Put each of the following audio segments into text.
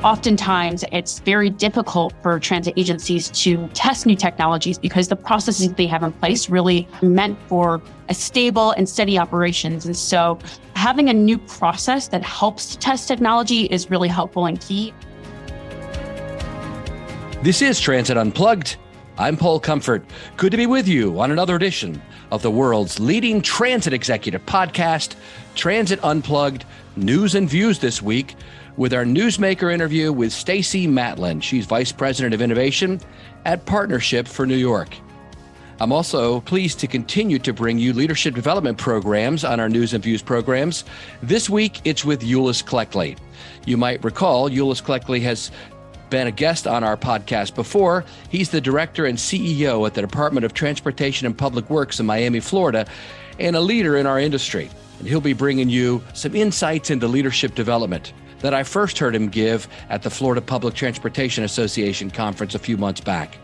Oftentimes, it's very difficult for transit agencies to test new technologies because the processes they have in place really meant for a stable and steady operations. And so having a new process that helps to test technology is really helpful and key. This is Transit Unplugged. I'm Paul Comfort. Good to be with you on another edition of the world's leading transit executive podcast, Transit Unplugged, News and Views this week, with our newsmaker interview with Stacey Matlen. She's Vice President of Innovation at Partnership for New York. I'm also pleased to continue to bring you leadership development programs on our News and Views programs. This week, it's with Eulois Cleckley. You might recall Eulois Cleckley has been a guest on our podcast before. He's the director and CEO at the Department of Transportation and Public Works in Miami, Florida, and a leader in our industry. And he'll be bringing you some insights into leadership development that I first heard him give at the Florida Public Transportation Association conference a few months back.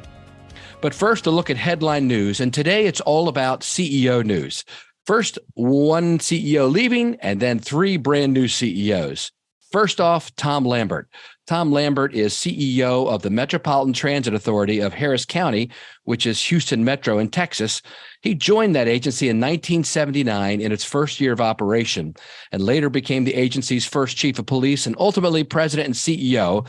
But first, a look at headline news. And today it's all about CEO news. First, one CEO leaving, and then three brand new CEOs. First off, Tom Lambert. Tom Lambert is CEO of the Metropolitan Transit Authority of Harris County, which is Houston Metro in Texas. He joined that agency in 1979 in its first year of operation, and later became the agency's first chief of police and ultimately president and CEO.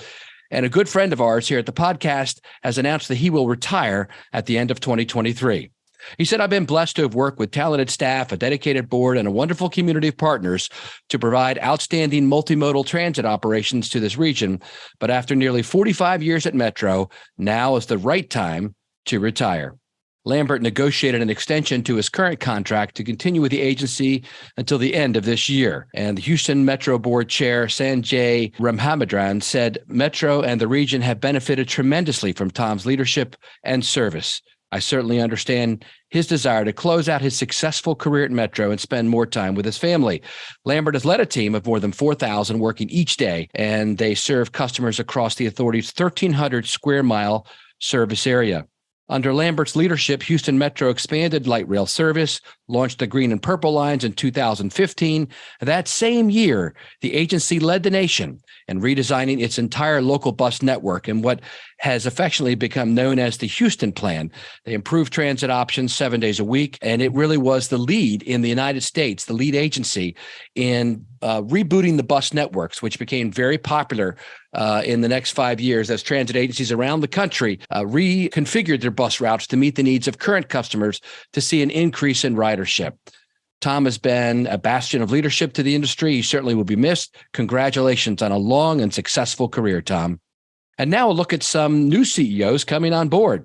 And a good friend of ours here at the podcast has announced that he will retire at the end of 2023. He said, "I've been blessed to have worked with talented staff, a dedicated board, and a wonderful community of partners to provide outstanding multimodal transit operations to this region. But after nearly 45 years at Metro, now is the right time to retire." Lambert negotiated an extension to his current contract to continue with the agency until the end of this year. And the Houston Metro Board Chair, Sanjay Ramhamadran, said, "Metro and the region have benefited tremendously from Tom's leadership and service. I certainly understand his desire to close out his successful career at Metro and spend more time with his family." Lambert has led a team of more than 4,000 working each day, and they serve customers across the authority's 1,300 square mile service area. Under Lambert's leadership, Houston Metro expanded light rail service, launched the green and purple lines in 2015. That same year, the agency led the nation in redesigning its entire local bus network in what has affectionately become known as the Houston Plan. They improved transit options 7 days a week, and it really was the lead in the United States, the lead agency in rebooting the bus networks, which became very popular in the next 5 years as transit agencies around the country reconfigured their bus routes to meet the needs of current customers to see an increase in ridership. Tom has been a bastion of leadership to the industry. He certainly will be missed. Congratulations on a long and successful career, Tom. And now we'll look at some new CEOs coming on board.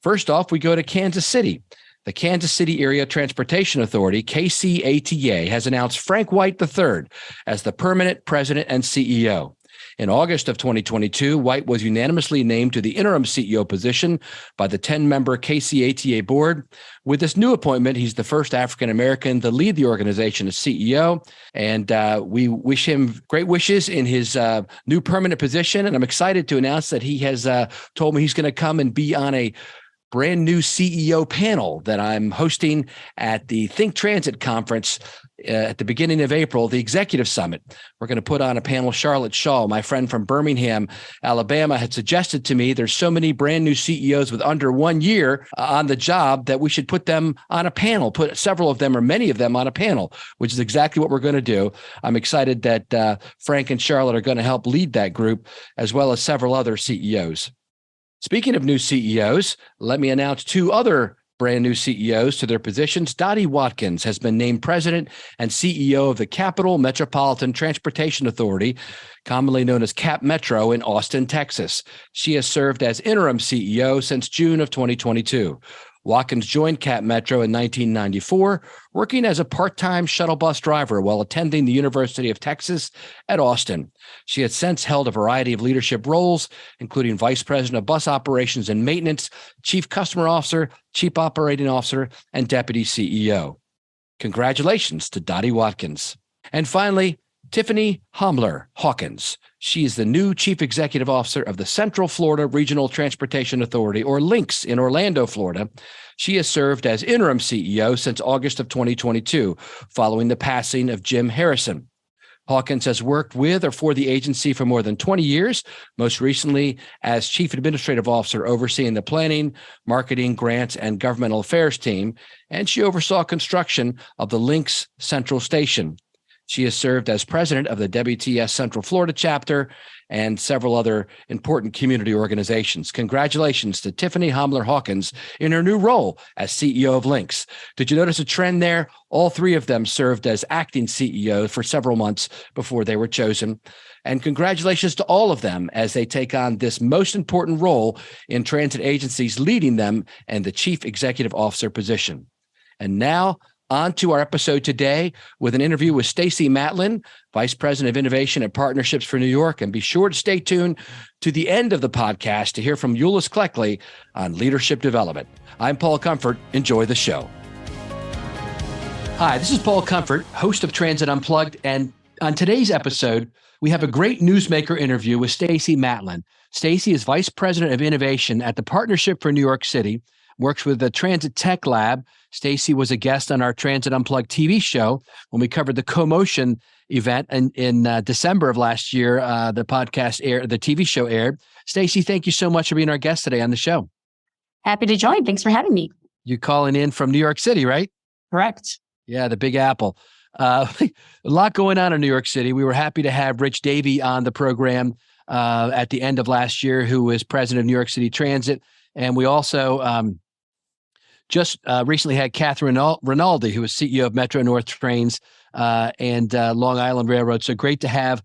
First off, we go to Kansas City. The Kansas City Area Transportation Authority, KCATA, has announced Frank White III as the permanent president and CEO. In August of 2022, White was unanimously named to the interim CEO position by the 10-member KCATA board. With this new appointment, he's the first African-American to lead the organization as CEO, and we wish him great wishes in his new permanent position. And I'm excited to announce that he has told me he's going to come and be on a brand new CEO panel that I'm hosting at the Think Transit Conference at the beginning of April, the Executive Summit. We're going to put on a panel. Charlotte Shaw, my friend from Birmingham, Alabama, had suggested to me there's so many brand new CEOs with under 1 year on the job that we should put them on a panel, put several of them or many of them on a panel, which is exactly what we're going to do. I'm excited that Frank and Charlotte are going to help lead that group, as well as several other CEOs. Speaking of new CEOs, let me announce two other brand new CEOs to their positions. Dottie Watkins has been named president and CEO of the Capital Metropolitan Transportation Authority, commonly known as Cap Metro, in Austin, Texas. She has served as interim CEO since June of 2022. Watkins joined Cap Metro in 1994, working as a part-time shuttle bus driver while attending the University of Texas at Austin. She has since held a variety of leadership roles, including Vice President of Bus Operations and Maintenance, Chief Customer Officer, Chief Operating Officer, and Deputy CEO. Congratulations to Dottie Watkins. And finally, Tiffany Homler-Hawkins. She is the new Chief Executive Officer of the Central Florida Regional Transportation Authority, or LINCS, in Orlando, Florida. She has served as interim CEO since August of 2022, following the passing of Jim Harrison. Hawkins has worked with or for the agency for more than 20 years, most recently as Chief Administrative Officer overseeing the planning, marketing, grants, and governmental affairs team, and she oversaw construction of the Lynx Central Station. She has served as president of the WTS Central Florida chapter and several other important community organizations. Congratulations to Tiffany Homler-Hawkins in her new role as CEO of Lynx. Did you notice a trend there? All three of them served as acting CEOs for several months before they were chosen. And congratulations to all of them as they take on this most important role in transit agencies, leading them in the Chief Executive Officer position. And now, on to our episode today with an interview with Stacey Matlen, Vice President of Innovation and Partnerships for New York. And be sure to stay tuned to the end of the podcast to hear from Eulois Cleckley on leadership development. I'm Paul Comfort. Enjoy the show. Hi, this is Paul Comfort, host of Transit Unplugged. And on today's episode, we have a great newsmaker interview with Stacey Matlen. Stacey is Vice President of Innovation at the Partnership for New York City, works with the Transit Tech Lab. Stacey was a guest on our Transit Unplugged TV show when we covered the CoMotion event in December of last year. The TV show aired. Stacey, thank you so much for being our guest today on the show. Happy to join. Thanks for having me. You're calling in from New York City, right? Correct. Yeah, the Big Apple. A lot going on in New York City. We were happy to have Rich Davey on the program at the end of last year, who is president of New York City Transit. And we also just recently had Catherine Rinaldi, who is CEO of Metro North Trains and Long Island Railroad. So great to have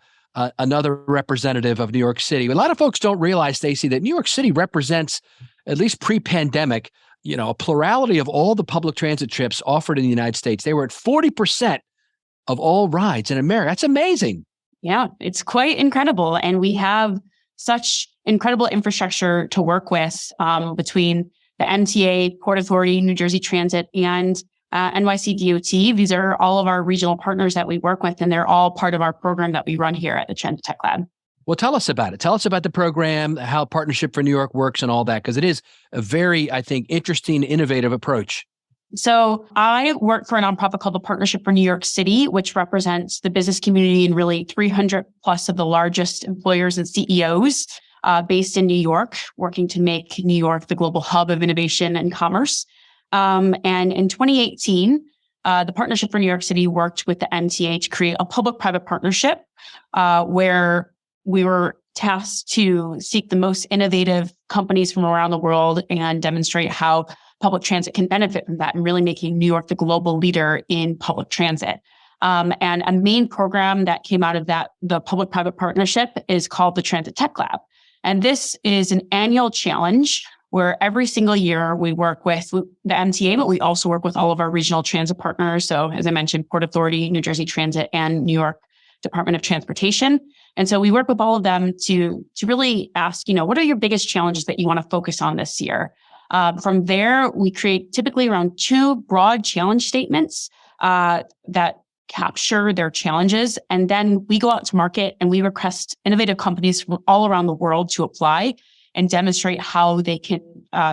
another representative of New York City. A lot of folks don't realize, Stacey, that New York City represents, at least pre-pandemic, a plurality of all the public transit trips offered in the United States. They were at 40% of all rides in America. That's amazing. Yeah, it's quite incredible. And we have such incredible infrastructure to work with between the MTA, Port Authority, New Jersey Transit, and NYC DOT. These are all of our regional partners that we work with, and they're all part of our program that we run here at the Transit Tech Lab. Well, tell us about it. Tell us about the program, how Partnership for New York works and all that, because it is a very, I think, interesting, innovative approach. So I work for a nonprofit called the Partnership for New York City, which represents the business community and really 300 plus of the largest employers and CEOs based in New York, working to make New York the global hub of innovation and commerce. And in 2018, the Partnership for New York City worked with the MTA to create a public-private partnership where we were tasked to seek the most innovative companies from around the world and demonstrate how public transit can benefit from that and really making New York the global leader in public transit. And a main program that came out of that, the public-private partnership, is called the Transit Tech Lab. And this is an annual challenge where every single year we work with the MTA, but we also work with all of our regional transit partners. So as I mentioned, Port Authority, New Jersey Transit, and New York Department of Transportation. And so we work with all of them to really ask, what are your biggest challenges that you want to focus on this year? From there, we create typically around 2 broad challenge statements that capture their challenges. And then we go out to market and we request innovative companies from all around the world to apply and demonstrate how they can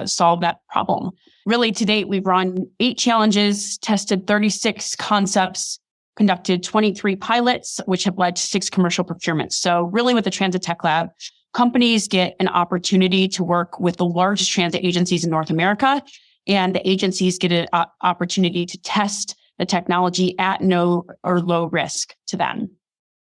solve that problem. Really, to date, we've run 8 challenges, tested 36 concepts, conducted 23 pilots, which have led to 6 commercial procurements. So really with the Transit Tech Lab, companies get an opportunity to work with the largest transit agencies in North America, and the agencies get an opportunity to test the technology at no or low risk to them.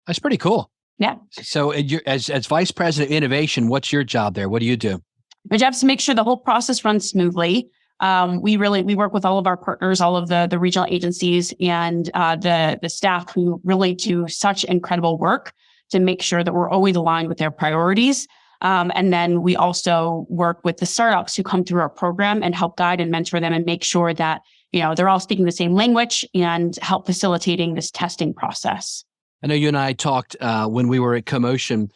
That's pretty cool. Yeah. So as Vice President of Innovation, what's your job there? What do you do? My job is to make sure the whole process runs smoothly. We work with all of our partners, all of the regional agencies and the staff who really do such incredible work to make sure that we're always aligned with their priorities. And then we also work with the startups who come through our program and help guide and mentor them and make sure that, they're all speaking the same language and help facilitating this testing process. I know you and I talked when we were at CoMotion,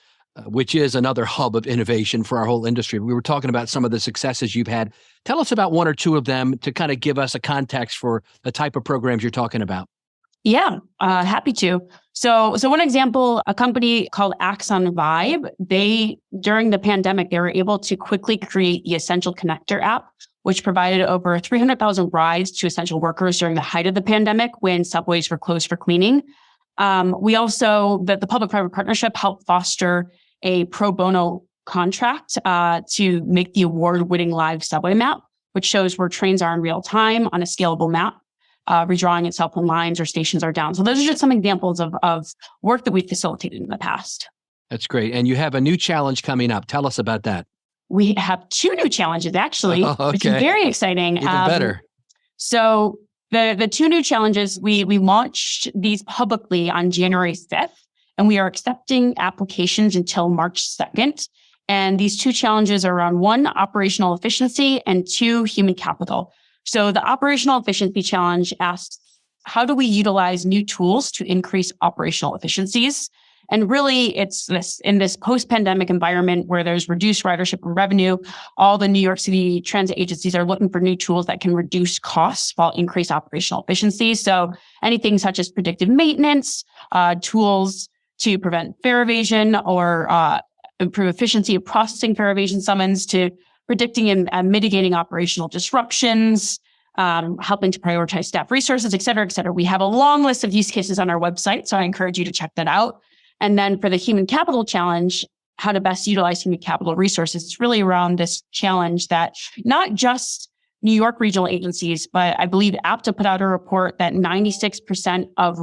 which is another hub of innovation for our whole industry. We were talking about some of the successes you've had. Tell us about 1 or 2 of them to kind of give us a context for the type of programs you're talking about. Yeah, happy to. So one example, a company called Axon Vibe, during the pandemic, they were able to quickly create the Essential Connector app, which provided over 300,000 rides to essential workers during the height of the pandemic when subways were closed for cleaning. We also, the public-private partnership helped foster a pro bono contract to make the award-winning live subway map, which shows where trains are in real time on a scalable map, redrawing itself when lines or stations are down. So those are just some examples of work that we've facilitated in the past. That's great. And you have a new challenge coming up. Tell us about that. We have 2 new challenges, actually, which is very exciting. Even better. So the 2 new challenges, we launched these publicly on January 5th, and we are accepting applications until March 2nd. And these 2 challenges are around 1, operational efficiency, and 2, human capital. So the operational efficiency challenge asks, how do we utilize new tools to increase operational efficiencies? And really, it's in this post-pandemic environment where there's reduced ridership and revenue, all the New York City transit agencies are looking for new tools that can reduce costs while increase operational efficiency. So anything such as predictive maintenance, tools to prevent fare evasion or improve efficiency of processing fare evasion summons, to predicting and mitigating operational disruptions, helping to prioritize staff resources, et cetera, et cetera. We have a long list of use cases on our website, so I encourage you to check that out. And then for the human capital challenge, how to best utilize human capital resources, it's really around this challenge that not just New York regional agencies, but I believe APTA put out a report that 96% of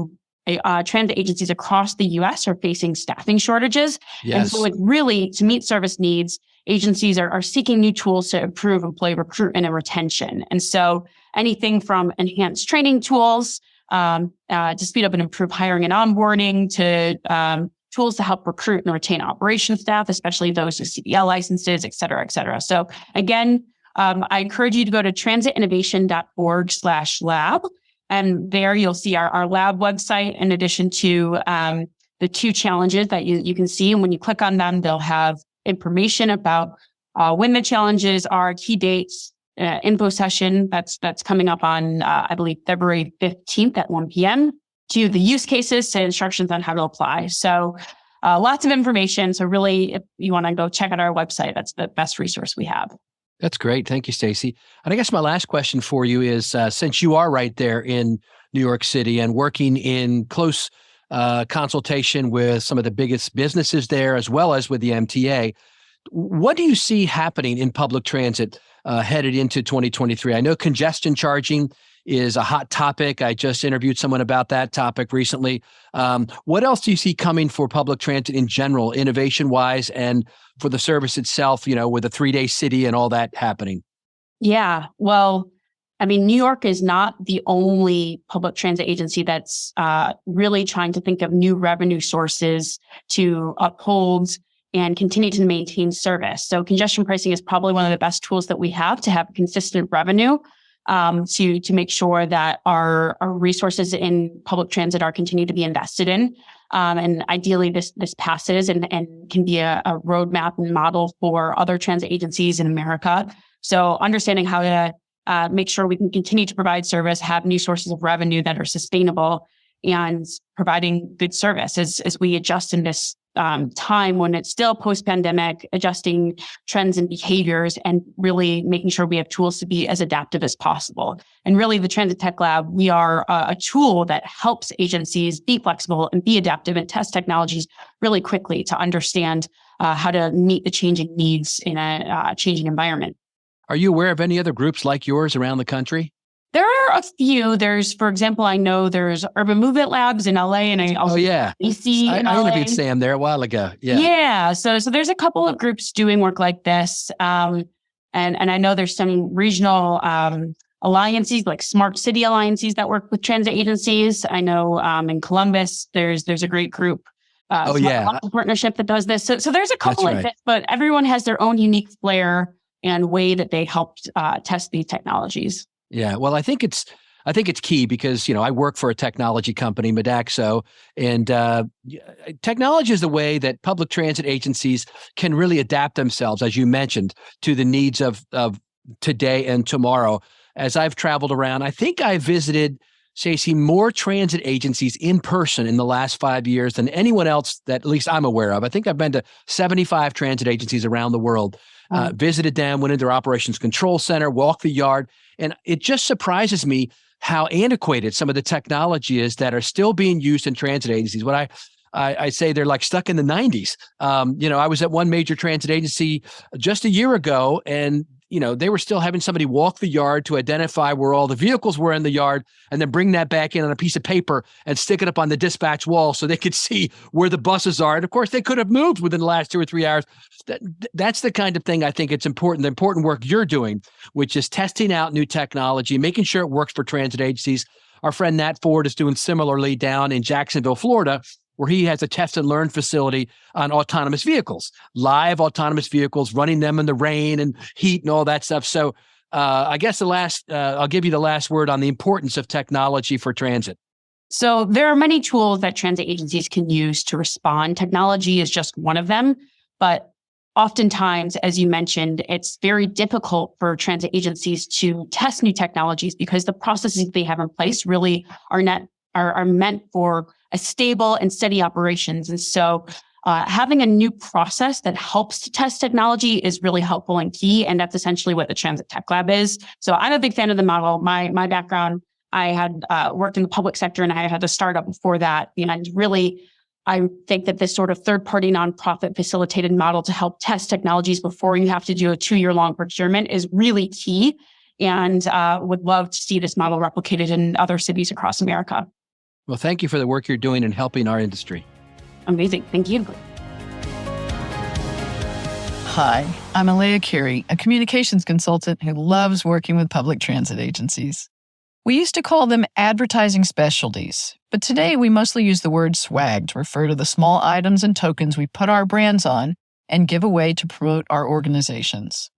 transit agencies across the U.S. are facing staffing shortages. Yes. And so it really, to meet service needs, agencies are seeking new tools to improve employee recruitment and retention. And so anything from enhanced training tools to speed up and improve hiring and onboarding, to tools to help recruit and retain operations staff, especially those with CDL licenses, et cetera, et cetera. So again, I encourage you to go to transitinnovation.org/lab. And there you'll see our lab website, in addition to the 2 challenges that you can see. And when you click on them, they'll have information about when the challenges are, key dates, info session that's coming up on, I believe, February 15th at 1 p.m., to the use cases, to instructions on how to apply. So lots of information. So really, if you want to go check out our website, that's the best resource we have. That's great. Thank you, Stacey. And I guess my last question for you is, since you are right there in New York City and working in close consultation with some of the biggest businesses there, as well as with the MTA, what do you see happening in public transit headed into 2023? I know congestion charging is a hot topic. I just interviewed someone about that topic recently. What else do you see coming for public transit in general, innovation-wise, and for the service itself, with a 3-day city and all that happening? Yeah, well, I mean, New York is not the only public transit agency that's really trying to think of new revenue sources to uphold and continue to maintain service. So congestion pricing is probably one of the best tools that we have to have consistent revenue, to make sure that our resources in public transit are continued to be invested in. And ideally this passes and can be a roadmap and model for other transit agencies in America. So understanding how to make sure we can continue to provide service, have new sources of revenue that are sustainable, and providing good service as we adjust in this time when it's still post-pandemic, adjusting trends and behaviors, and really making sure we have tools to be as adaptive as possible. And really, the Transit Tech Lab, we are a tool that helps agencies be flexible and be adaptive and test technologies really quickly to understand how to meet the changing needs in a changing environment. Are you aware of any other groups like yours around the country? There are a few. There's, for example, I know there's Urban Movement Labs in LA, and I also DC in LA. I interviewed Sam there a while ago. Yeah. So there's a couple of groups doing work like this, and I know there's some regional alliances, like smart city alliances, that work with transit agencies. I know in Columbus there's a great group, partnership that does this. So there's a couple like this, but everyone has their own unique flair and way that they helped test these technologies. Yeah, well, I think it's key because, I work for a technology company, Modaxo, and technology is the way that public transit agencies can really adapt themselves, as you mentioned, to the needs of today and tomorrow. As I've traveled around, I think I visited, Stacey, more transit agencies in person in the last 5 years than anyone else that at least I'm aware of. I think I've been to 75 transit agencies around the world. Visited them, went into their operations control center, walked the yard. And it just surprises me how antiquated some of the technology is that are still being used in transit agencies. What I say they're like stuck in the 90s. I was at one major transit agency just a year ago, and they were still having somebody walk the yard to identify where all the vehicles were in the yard and then bring that back in on a piece of paper and stick it up on the dispatch wall so they could see where the buses are. And of course, they could have moved within the last 2 or 3 hours. That's the kind of thing I think it's important, the important work you're doing, which is testing out new technology, making sure it works for transit agencies. Our friend Nat Ford is doing similarly down in Jacksonville, Florida, where he has a test and learn facility on autonomous vehicles, live autonomous vehicles, running them in the rain and heat and all that stuff. So I guess I'll give you the last word on the importance of technology for transit. So there are many tools that transit agencies can use to respond. Technology is just one of them, but oftentimes, as you mentioned, it's very difficult for transit agencies to test new technologies because the processes they have in place really are meant for a stable and steady operations. And so having a new process that helps to test technology is really helpful and key. And that's essentially what the Transit Tech Lab is. So I'm a big fan of the model. My background, I had worked in the public sector and I had a startup before that. And really, I think that this sort of third-party nonprofit facilitated model to help test technologies before you have to do a 2-year-long procurement is really key. And would love to see this model replicated in other cities across America. Well, thank you for the work you're doing in helping our industry. Amazing. Thank you. Hi, I'm Elea, Carey, a communications consultant who loves working with public transit agencies. We used to call them advertising specialties, but today we mostly use the word swag to refer to the small items and tokens we put our brands on and give away to promote our organizations.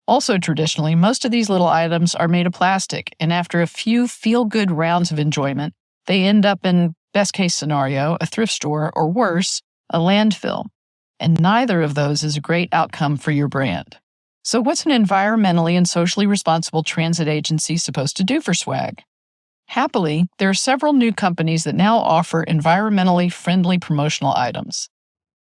Also, traditionally, most of these little items are made of plastic, and after a few feel-good rounds of enjoyment, they end up in, best case scenario, a thrift store, or worse, a landfill. And neither of those is a great outcome for your brand. So what's an environmentally and socially responsible transit agency supposed to do for swag? Happily, there are several new companies that now offer environmentally friendly promotional items.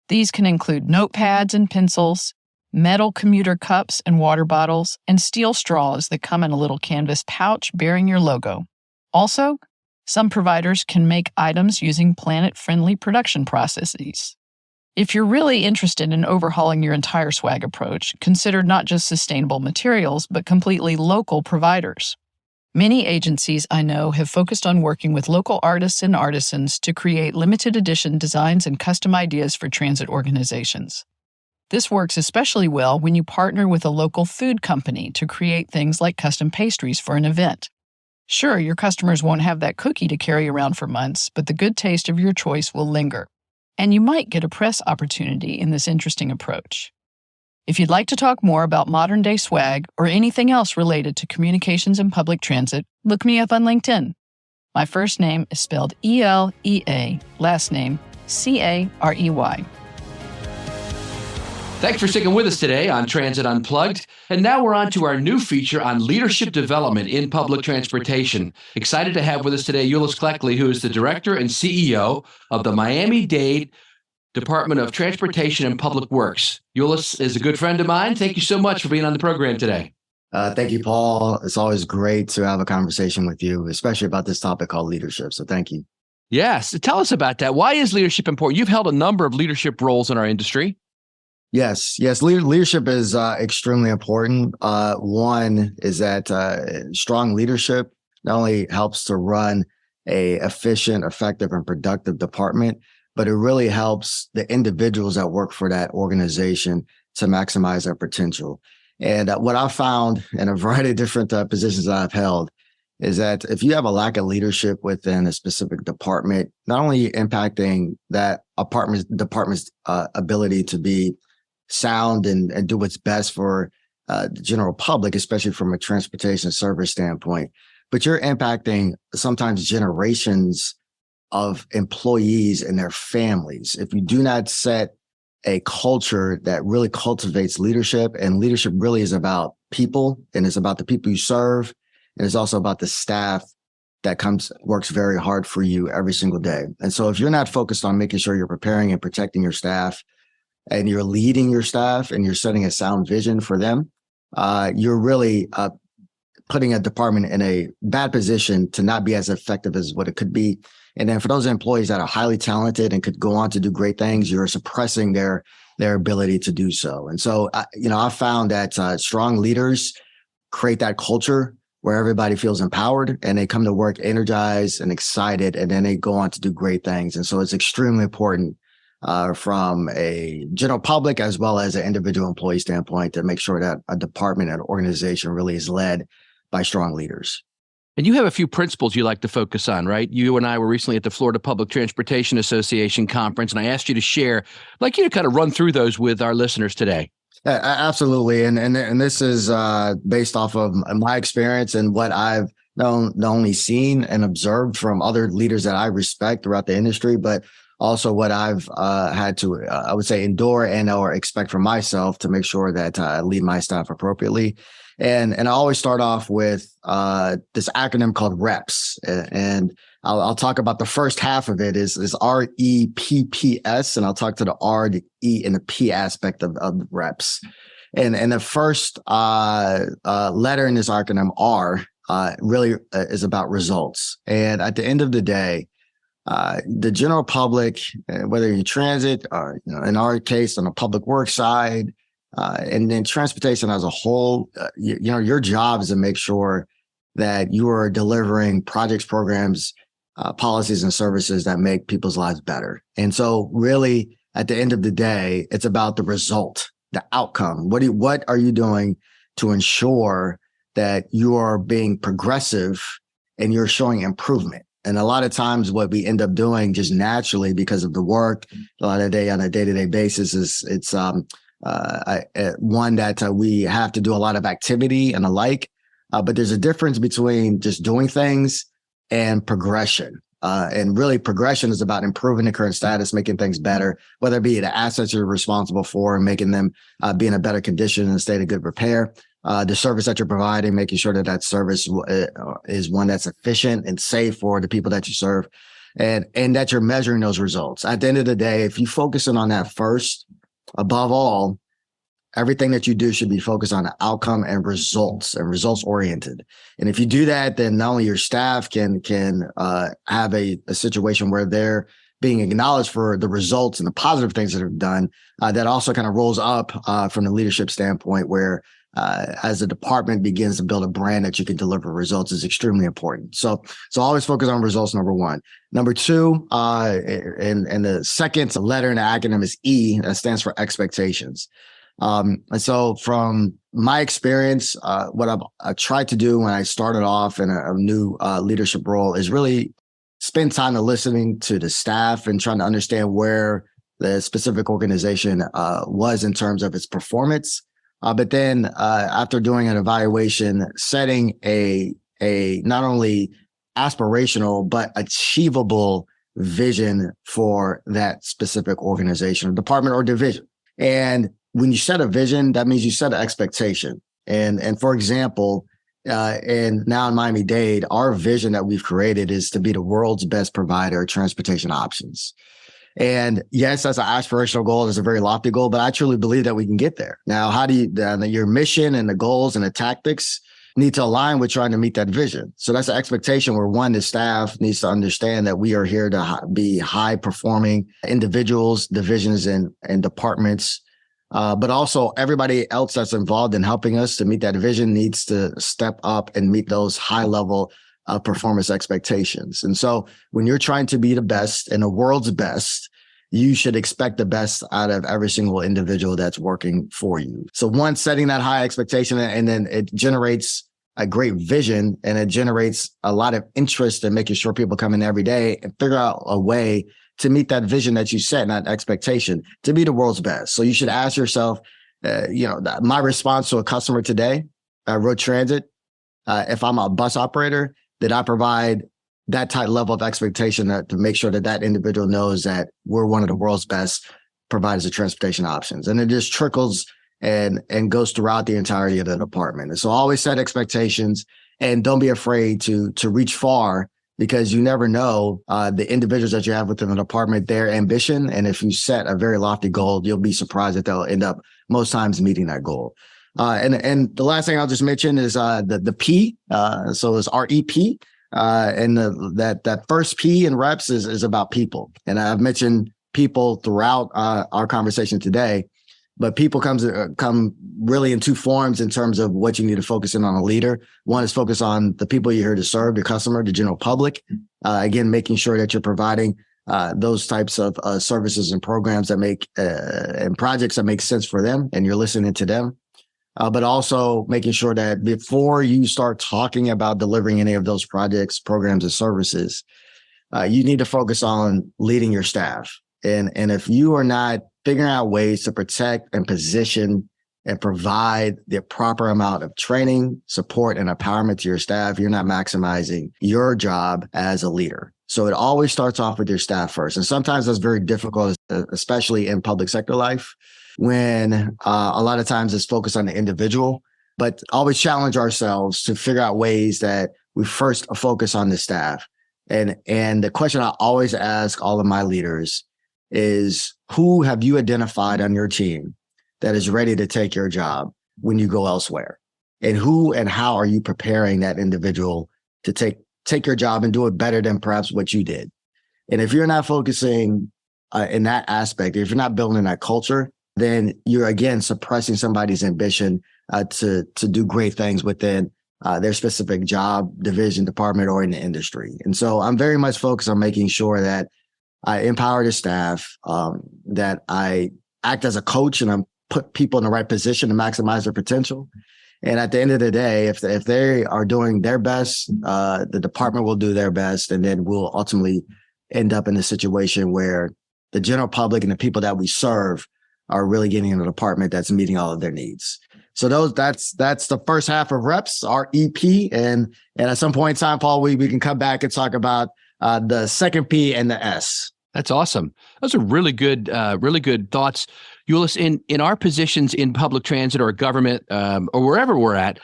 These can include notepads and pencils, metal commuter cups and water bottles, and steel straws that come in a little canvas pouch bearing your logo. Also, some providers can make items using planet-friendly production processes. If you're really interested in overhauling your entire swag approach, consider not just sustainable materials, but completely local providers. Many agencies I know have focused on working with local artists and artisans to create limited edition designs and custom ideas for transit organizations. This works especially well when you partner with a local food company to create things like custom pastries for an event. Sure, your customers won't have that cookie to carry around for months, but the good taste of your choice will linger. And you might get a press opportunity in this interesting approach. If you'd like to talk more about modern-day swag or anything else related to communications and public transit, look me up on LinkedIn. My first name is spelled E-L-E-A, last name C-A-R-E-Y. Thanks for sticking with us today on Transit Unplugged. And now we're on to our new feature on leadership development in public transportation. Excited to have with us today Eulois Cleckley, who is the director and CEO of the Miami-Dade Department of Transportation and Public Works. Eulois is a good friend of mine. Thank you so much for being on the program today. Thank you, Paul. It's always great to have a conversation with you, especially about this topic called leadership. So thank you. Yes. Tell us about that. Why is leadership important? You've held a number of leadership roles in our industry. Yes. Leadership is extremely important. One is that strong leadership not only helps to run a efficient, effective, and productive department, but it really helps the individuals that work for that organization to maximize their potential. And what I've found in a variety of different positions that I've held is that if you have a lack of leadership within a specific department, not only impacting that department's ability to be sound and do what's best for the general public, especially from a transportation service standpoint, but you're impacting sometimes generations of employees and their families. If you do not set a culture that really cultivates leadership, and leadership really is about people, and it's about the people you serve, and it's also about the staff that works very hard for you every single day. And so if you're not focused on making sure you're preparing and protecting your staff, and you're leading your staff, and you're setting a sound vision for them, you're really putting a department in a bad position to not be as effective as what it could be. And then for those employees that are highly talented and could go on to do great things, you're suppressing their ability to do so. And so, I found that strong leaders create that culture where everybody feels empowered and they come to work energized and excited, and then they go on to do great things. And so it's extremely important from a general public as well as an individual employee standpoint to make sure that a department and organization really is led by strong leaders. And you have a few principles you like to focus on, right? You and I were recently at the Florida Public Transportation Association conference, and I asked you to share, I'd like you to kind of run through those with our listeners today. Absolutely. And this is based off of my experience and what I've not only seen and observed from other leaders that I respect throughout the industry, but also what I've had to, I would say, endure and or expect from myself to make sure that I lead my staff appropriately. And I always start off with this acronym called REPS. And I'll talk about the first half of it is REPPS, and I'll talk to the R, the E, and the P aspect of REPS. And the first letter in this acronym, R, really is about results. And at the end of the day, the general public, whether you're transit or, in our case, on the public works side, and then transportation as a whole, your job is to make sure that you are delivering projects, programs, policies, and services that make people's lives better. And so really, at the end of the day, it's about the result, the outcome. What are you doing to ensure that you are being progressive and you're showing improvement? And a lot of times what we end up doing just naturally because of the work, a lot of day on a day-to-day basis it's one that we have to do a lot of activity and the like. But there's a difference between just doing things and progression. And really progression is about improving the current status, making things better, whether it be the assets you're responsible for and making them be in a better condition and state of good repair. The service that you're providing, making sure that service is one that's efficient and safe for the people that you serve, and that you're measuring those results. At the end of the day, if you focus in on that first, above all, everything that you do should be focused on the outcome and results oriented. And if you do that, then not only your staff can have a situation where they're being acknowledged for the results and the positive things that are done, that also kind of rolls up from the leadership standpoint where as the department begins to build a brand that you can deliver results is extremely important. So always focus on results, number one. Number two, and the second letter in the acronym is E, that stands for expectations. And so from my experience, what I tried to do when I started off in a new leadership role is really spend time listening to the staff and trying to understand where the specific organization was in terms of its performance. But then after doing an evaluation, setting a not only aspirational, but achievable vision for that specific organization, or department, or division. And when you set a vision, that means you set an expectation. And for example, and now in Miami-Dade, our vision that we've created is to be the world's best provider of transportation options. And yes, that's an aspirational goal. It's a very lofty goal, but I truly believe that we can get there. Now, how do you, your mission and the goals and the tactics need to align with trying to meet that vision. So that's an expectation where one, the staff needs to understand that we are here to be high performing individuals, divisions, and departments. But also everybody else that's involved in helping us to meet that vision needs to step up and meet those high level performance expectations. And so when you're trying to be the best and the world's best, you should expect the best out of every single individual that's working for you. So one, setting that high expectation, and then it generates a great vision, and it generates a lot of interest in making sure people come in every day and figure out a way to meet that vision that you set and that expectation to be the world's best. So you should ask yourself, my response to a customer today, road transit, if I'm a bus operator, did I provide that type level of expectation to make sure that individual knows that we're one of the world's best providers of transportation options? And it just trickles and goes throughout the entirety of the department. And so always set expectations, and don't be afraid to reach far, because you never know the individuals that you have within the department, their ambition. And if you set a very lofty goal, you'll be surprised that they'll end up most times meeting that goal. And the last thing I'll just mention is the P. So it's REP. And that first P in reps is about people. And I've mentioned people throughout our conversation today, but people come really in two forms in terms of what you need to focus in on a leader. One is focus on the people you're here to serve, the customer, the general public. Again, making sure that you're providing those types of services and programs that make and projects that make sense for them, and you're listening to them. But also making sure that before you start talking about delivering any of those projects, programs, and services, you need to focus on leading your staff. And if you are not figuring out ways to protect and position and provide the proper amount of training, support, and empowerment to your staff, you're not maximizing your job as a leader. So it always starts off with your staff first. And sometimes that's very difficult, especially in public sector life, when a lot of times it's focused on the individual, but always challenge ourselves to figure out ways that we first focus on the staff. And the question I always ask all of my leaders is, who have you identified on your team that is ready to take your job when you go elsewhere? And who and how are you preparing that individual to take your job and do it better than perhaps what you did? And if you're not focusing in that aspect, if you're not building that culture, then you're again suppressing somebody's ambition to do great things within their specific job, division, department, or in the industry. And so I'm very much focused on making sure that I empower the staff, that I act as a coach and I'm put people in the right position to maximize their potential. And at the end of the day, if they are doing their best, the department will do their best, and then we'll ultimately end up in a situation where the general public and the people that we serve are really getting in a department that's meeting all of their needs. So that's the first half of reps, REP. And at some point in time, Paul, we can come back and talk about the second P and the S. That's awesome. Those are really good thoughts. Eulois, in our positions in public transit or government or wherever we're at,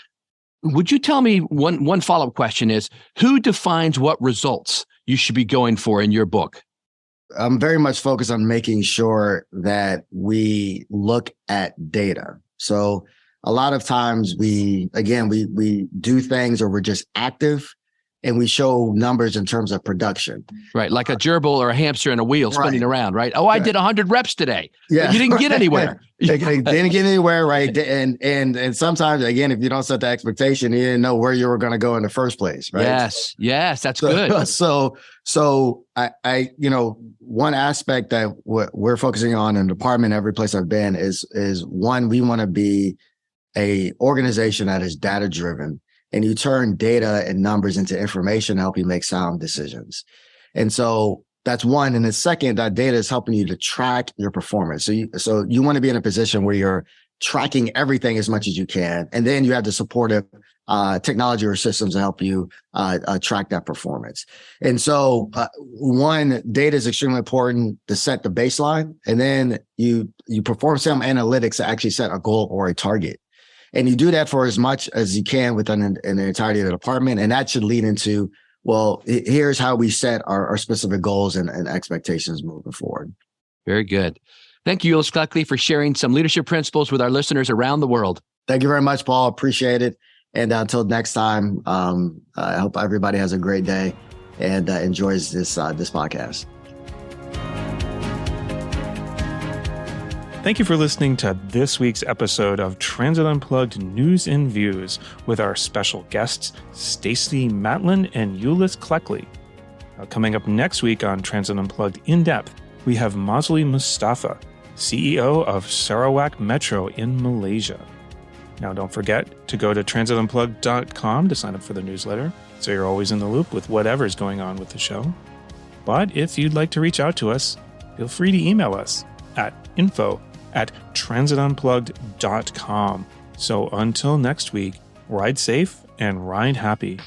would you tell me one follow-up question is, who defines what results you should be going for in your book? I'm very much focused on making sure that we look at data. So a lot of times we do things, or we're just active, and we show numbers in terms of production. Right. Like a gerbil or a hamster in a wheel spinning around, right? Oh, I did 100 reps today. Yeah. But you didn't get anywhere. They didn't get anywhere, right? And sometimes, again, if you don't set the expectation, you didn't know where you were going to go in the first place, right? Yes, that's good. So I one aspect that we're focusing on in the department, every place I've been, is one, we want to be a organization that is data driven. And you turn data and numbers into information to help you make sound decisions. And so that's one. And the second, that data is helping you to track your performance. So you want to be in a position where you're tracking everything as much as you can. And then you have the supportive technology or systems to help you track that performance. And so one, data is extremely important to set the baseline. And then you perform some analytics to actually set a goal or a target. And you do that for as much as you can within the entirety of the department. And that should lead into, well, here's how we set our specific goals and expectations moving forward. Very good. Thank you, Eulois Cleckley, for sharing some leadership principles with our listeners around the world. Thank you very much, Paul. Appreciate it. And until next time, I hope everybody has a great day and enjoys this podcast. Thank you for listening to this week's episode of Transit Unplugged News and Views with our special guests, Stacey Matlen and Eulois Cleckley. Coming up next week on Transit Unplugged In Depth, we have Mazli Mustaffa, CEO of Sarawak Metro in Malaysia. Now, don't forget to go to transitunplugged.com to sign up for the newsletter, so you're always in the loop with whatever's going on with the show. But if you'd like to reach out to us, feel free to email us at info@transitunplugged.com. So until next week, ride safe and ride happy.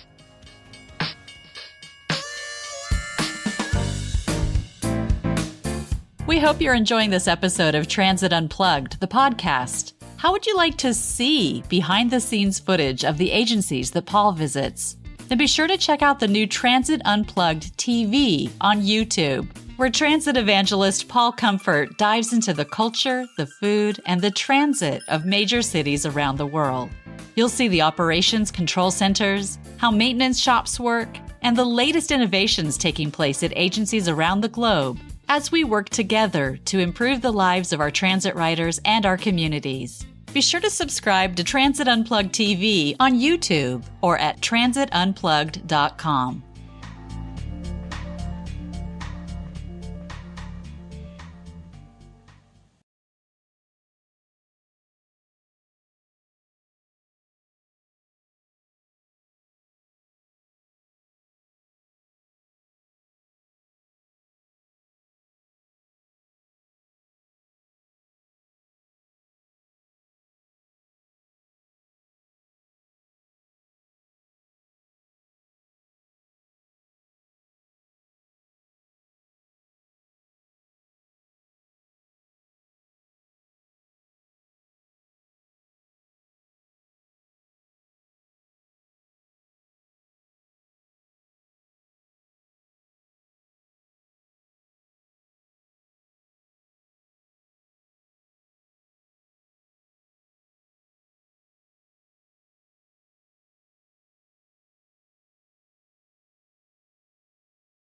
We hope you're enjoying this episode of Transit Unplugged, the podcast. How would you like to see behind-the-scenes footage of the agencies that Paul visits? Then be sure to check out the new Transit Unplugged TV on YouTube. where transit evangelist Paul Comfort dives into the culture, the food, and the transit of major cities around the world. You'll see the operations control centers, how maintenance shops work, and the latest innovations taking place at agencies around the globe as we work together to improve the lives of our transit riders and our communities. Be sure to subscribe to Transit Unplugged TV on YouTube or at transitunplugged.com.